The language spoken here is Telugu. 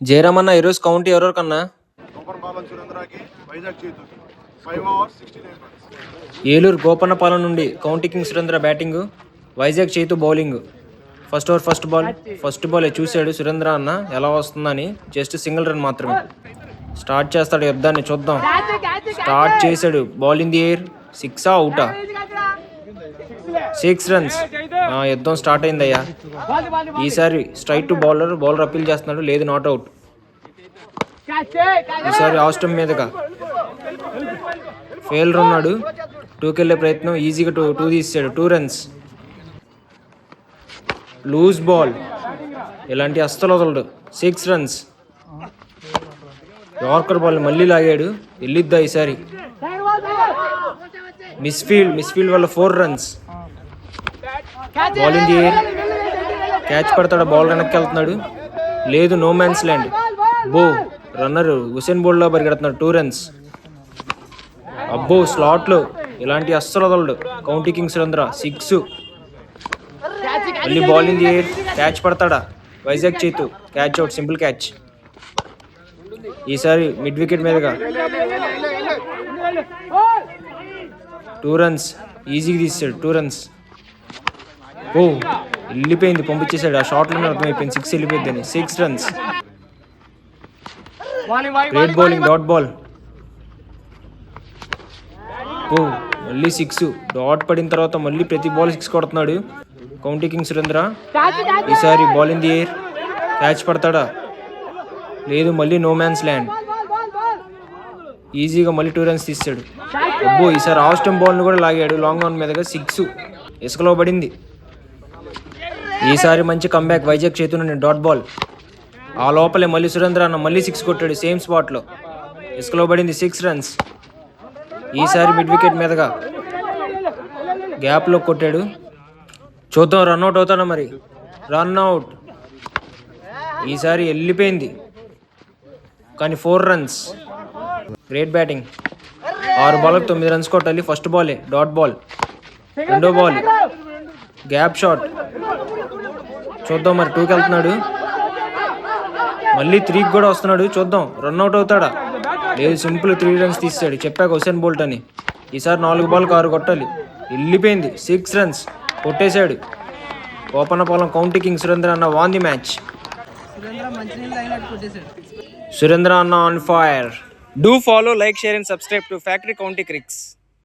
జయరామన్న ఈరోజు కౌంట్ ఎవరెవరు కన్నా? ఏలూరు గోపన్నపాలెం నుండి county king Surendra batting, Vizag చేతు bowling. First over first ball చూశాడు సురేంద్ర అన్న ఎలా వస్తుందని. జస్ట్ సింగిల్ రన్ మాత్రమే. స్టార్ట్ చేస్తాడు యుద్ధాన్ని, చూద్దాం. స్టార్ట్ చేశాడు. Ball in the air. 6 అవుటా? 6 రన్స్. యుద్ధం స్టార్ట్ అయిందయ్యా. ఈసారి స్ట్రైట్ టు బౌలర్ అప్పీల్ చేస్తున్నాడు. లేదు, నాట్ అవుట్. ఈసారి ఆస్టమ్ మీదగా ఫెయిల్ర్ ఉన్నాడు. 2కి వెళ్ళే ప్రయత్నం, ఈజీగా 2 తీసాడు. 2 రన్స్. లూజ్ బాల్, ఇలాంటి అస్సలు వదలడు. 6 రన్స్. యార్కర్ బాల్ మళ్ళీ లాగాడు. వెళ్ళిద్దా ఈసారి? మిస్ఫీల్డ్ వల్ల 4 runs. Ball in the air. Catch పడతాడు. బాల్ వెనక్కి వెళ్తున్నాడు. లేదు, no man's land. Runner Usain Bolt లో పరిగెడుతున్నాడు. 2 రన్స్. అబ్బో, స్లాట్లో ఇలాంటి అస్సలు వదలడు. County king Surendra 6. మళ్ళీ ball in the air. Catch పడతాడా? వైజాగ్ చేతు క్యాచ్ అవుట్. Simple catch. ఈసారి మిడ్ వికెట్ మీదుగా 2 రన్స్. ఈజీగా తీసాడు. 2 రన్స్. వెళ్ళిపోయింది, పంపించేశాడు. ఆ షాట్లోనే అర్థమైపోయింది 6 వెళ్ళిపోయిందని. 6 runs. Great bowling. Dot ball. మళ్ళీ 6. డాట్ పడిన తర్వాత మళ్ళీ ప్రతి బాల్ 6 కొడుతున్నాడు కౌంటీ కింగ్ సురేంద్ర. ఈసారి ball in the air. Catch పడతాడా? లేదు, మళ్ళీ నో మ్యాన్స్ ల్యాండ్. ఈజీగా మళ్ళీ 2 రన్స్ తీసాడు. ఈసారి ఆస్టమ్ బాల్ని కూడా లాగాడు. లాంగ్ ఆన్ మీదగా 6. ఇసుకలో పడింది. ఈసారి మంచి కంబ్యాక్ వైజాగ్ చేతున్న డాట్ బాల్. ఆ లోపలే మళ్ళీ సురేంద్ర అన్న మళ్ళీ 6 కొట్టాడు సేమ్ స్పాట్లో. ఇసుకలో పడింది. 6 రన్స్. ఈసారి మిడ్ వికెట్ మీదగా గ్యాప్లో కొట్టాడు. చూద్దాం రన్అట్ అవుతాడా మరి. రన్అట్. ఈసారి వెళ్ళిపోయింది కానీ 4 రన్స్. Great batting. 6 బాల్కి 9 రన్స్ కొట్టాలి. ఫస్ట్ బాలే డాట్ బాల్. రెండో బాల్ గ్యాప్ షాట్. చూద్దాం మరి. 2కి వెళ్తున్నాడు. మళ్ళీ 3కి కూడా వస్తున్నాడు. చూద్దాం రన్అట్ అవుతాడా? లేదు, సింపుల్ 3 రన్స్ తీసాడు. చెప్పాక హుసేన్ బోల్ట్ అని. ఈసారి 4 బాల్కి 6 కొట్టాలి. వెళ్ళిపోయింది. 6 రన్స్ కొట్టేశాడు. గోపన్నపాలెం కౌంటీ కింగ్ సురేంద్ర అన్న వాన్ ది మ్యాచ్. సురేంద్ర అన్న on fire. Do follow, like, share and subscribe to Factory County Cricks.